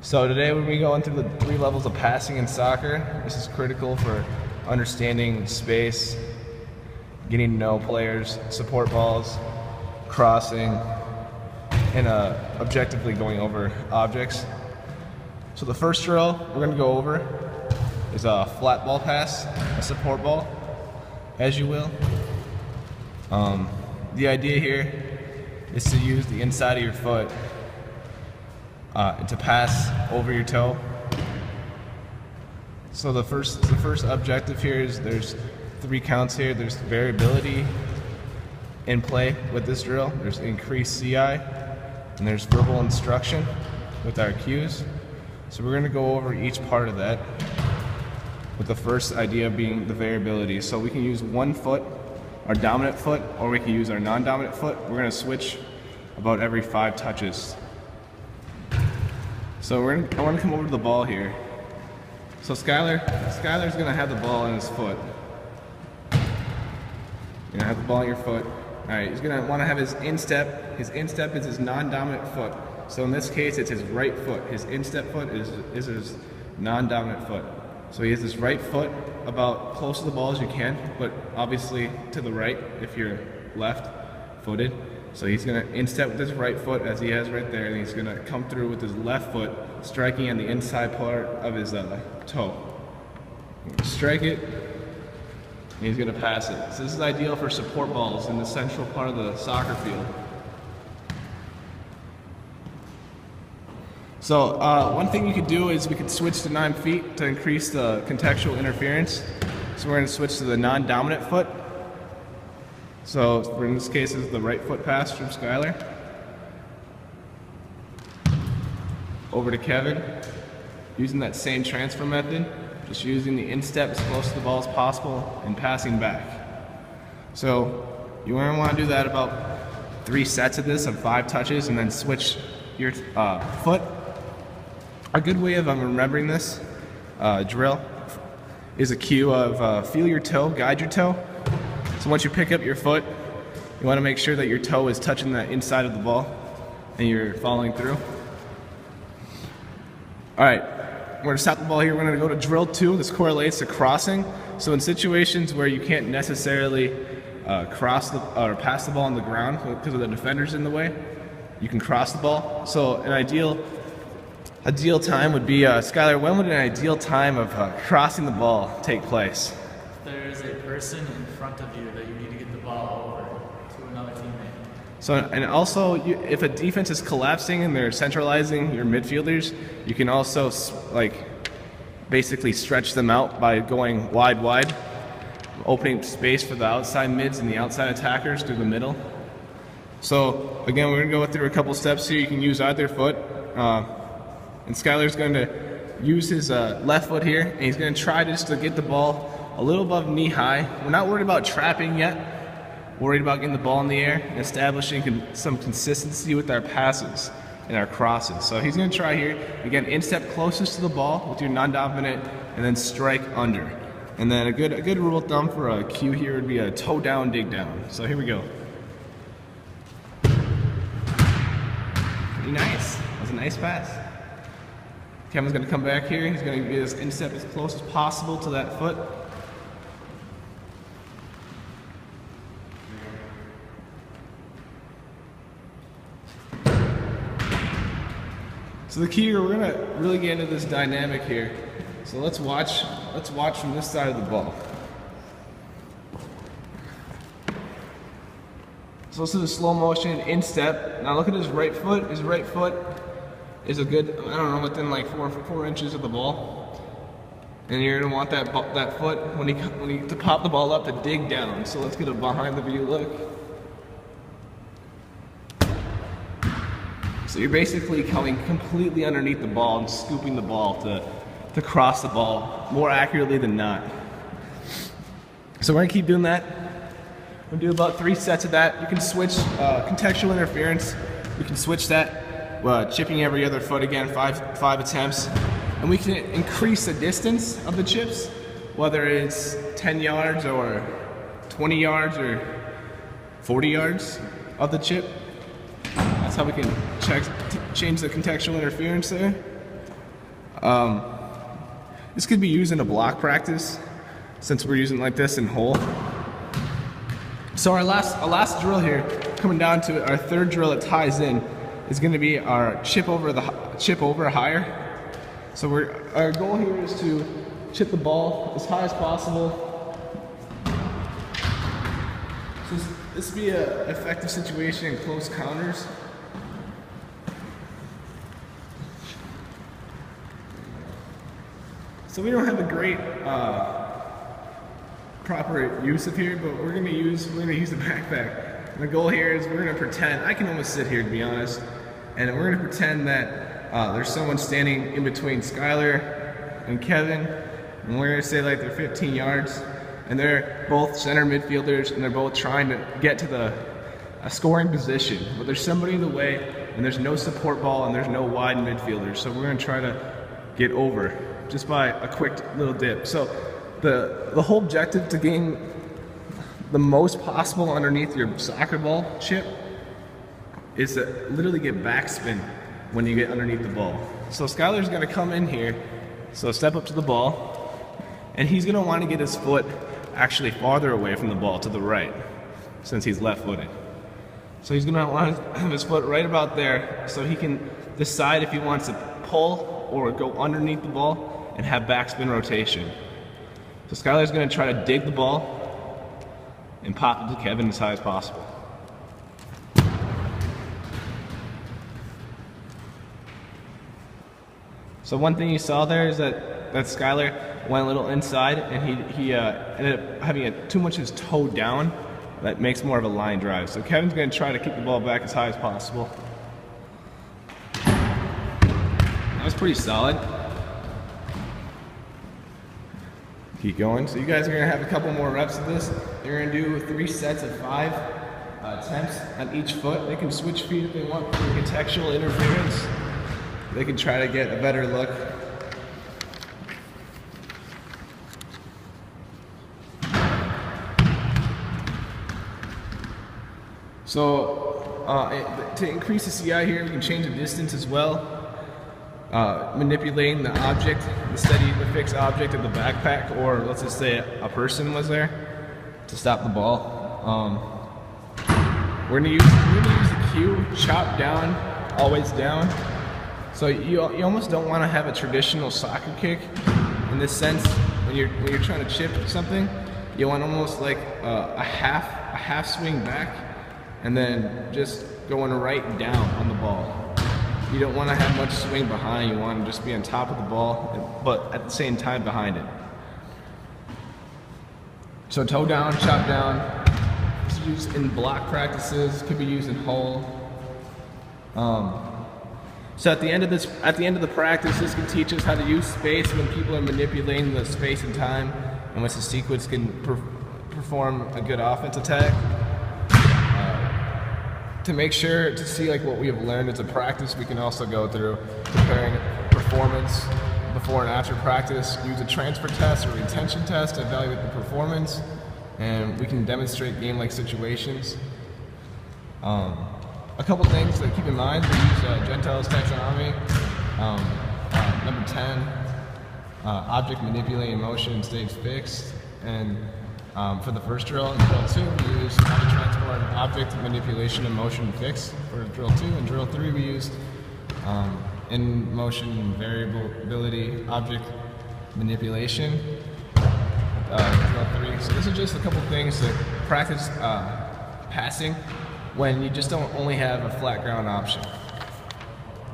So today we're going to be going through the 3 levels of passing in soccer. This is critical for understanding space, getting to know players, support balls, crossing, and objectively going over objects. So the first drill we're going to go over is a flat ball pass, a support ball, as you will. The idea here is to use the inside of your foot to pass over your toe. So the first objective here is there's 3 counts here. There's variability in play with this drill. There's increased CI, and there's verbal instruction with our cues. So we're going to go over each part of that, with the first idea being the variability. So we can use one foot, our dominant foot, or we can use our non-dominant foot. We're going to switch about every 5 touches. So I want to come over to the ball here. So Skylar's going to have the ball in his foot. You're going to have the ball in your foot. Alright, he's going to want to have his instep. His instep is his non-dominant foot. So in this case, it's his right foot. His instep foot is his non-dominant foot. So he has his right foot about close to the ball as you can, but obviously to the right if you're left-footed. So he's going to instep with his right foot as he has right there, and he's going to come through with his left foot, striking on the inside part of his toe. Strike it, and he's going to pass it. So this is ideal for support balls in the central part of the soccer field. So one thing you could do is we could switch to 9 feet to increase the contextual interference. So we're going to switch to the non-dominant foot. So in this case, is the right foot pass from Skylar. Over to Kevin, using that same transfer method, just using the instep as close to the ball as possible and passing back. So you want to do that about 3 sets of this of 5 touches, and then switch your foot. A good way of remembering this drill is a cue of feel your toe, guide your toe. So once you pick up your foot, you want to make sure that your toe is touching the inside of the ball and you're following through. Alright, we're going to stop the ball here. We're going to go to drill 2. This correlates to crossing. So in situations where you can't necessarily pass the ball on the ground because of the defenders in the way, you can cross the ball. So an ideal time would be, Skylar, when would an ideal time of crossing the ball take place? There's a person in front of you that you need to get the ball over to another teammate. So, and also, if a defense is collapsing and they're centralizing your midfielders, you can also basically stretch them out by going wide, opening space for the outside mids and the outside attackers through the middle. So again, we're going to go through a couple steps here. You can use either foot, and Skylar's going to use his left foot here, and he's going to try just to get the ball a little above knee high. We're not worried about trapping yet. We're worried about getting the ball in the air and establishing some consistency with our passes and our crosses. So he's going to try here. Again, instep closest to the ball with your non-dominant, and then strike under. And then a good rule of thumb for a cue here would be a toe down, dig down. So here we go. Pretty nice. That was a nice pass. Kevin's going to come back here. He's going to get his instep as close as possible to that foot. So the key here, we're going to really get into this dynamic here. So let's watch from this side of the ball. So this is a slow motion instep. Now look at his right foot. His right foot is a good, I don't know, within like 4 inches of the ball. And you're going to want that foot to pop the ball up to dig down. So let's get a behind the view look. So you're basically coming completely underneath the ball and scooping the ball to cross the ball more accurately than not. So we're going to keep doing that. We'll do about 3 sets of that. You can switch contextual interference. You can switch that, chipping every other foot again, 5 attempts. And we can increase the distance of the chips, whether it's 10 yards or 20 yards or 40 yards of the chip. That's how we can change the contextual interference there. This could be used in a block practice since we're using like this in hole. So our last drill here, coming down to our third drill that ties in, is going to be our chip over higher. So our goal here is to chip the ball as high as possible. So this would be an effective situation in close counters. So we don't have a great proper use of here, but we're gonna use the backpack. And the goal here is we're gonna pretend, I can almost sit here to be honest, and we're gonna pretend that there's someone standing in between Skylar and Kevin, and we're gonna say like they're 15 yards, and they're both center midfielders, and they're both trying to get to a scoring position, but there's somebody in the way, and there's no support ball, and there's no wide midfielders, so we're gonna try to get over just by a quick little dip. So the whole objective to gain the most possible underneath your soccer ball chip is to literally get backspin when you get underneath the ball. So Skylar's gonna come in here, so step up to the ball, and he's gonna wanna get his foot actually farther away from the ball to the right, since he's left-footed. So he's gonna want to have his foot right about there so he can decide if he wants to pull or go underneath the ball and have backspin rotation. So Skylar's gonna try to dig the ball and pop it to Kevin as high as possible. So one thing you saw there is that Skylar went a little inside, and he ended up having too much of his toe down. That makes more of a line drive. So Kevin's gonna try to kick the ball back as high as possible. That was pretty solid. Keep going. So you guys are gonna have a couple more reps of this. You're gonna do 3 sets of 5 attempts on each foot. They can switch feet if they want for contextual interference. They can try to get a better look. So to increase the CI here, we can change the distance as well. Manipulating the object, the fixed object of the backpack, or let's just say a person was there to stop the ball. We're gonna use the cue, chop down, always down. So you almost don't want to have a traditional soccer kick in this sense. When you're trying to chip something, you want almost like a half swing back, and then just going right down on the ball. You don't want to have much swing behind. You want to just be on top of the ball, but at the same time behind it. So toe down, chop down. It's used in block practices. Could be used in hole. So at the end of the practice, this can teach us how to use space when people are manipulating the space and time, and once the sequence can perform a good offense attack. To make sure to see like what we have learned as a practice, we can also go through comparing performance before and after practice, use a transfer test or retention test to evaluate the performance, and we can demonstrate game-like situations. A couple things to keep in mind: we use Gentile's taxonomy, number 10, object manipulating motion stays fixed, and for the first drill. In drill 2, we use body transport, object manipulation, and motion fix for drill 2. In drill 3, we used in motion variability, object manipulation. Drill 3. So this is just a couple things to practice passing when you just don't only have a flat ground option.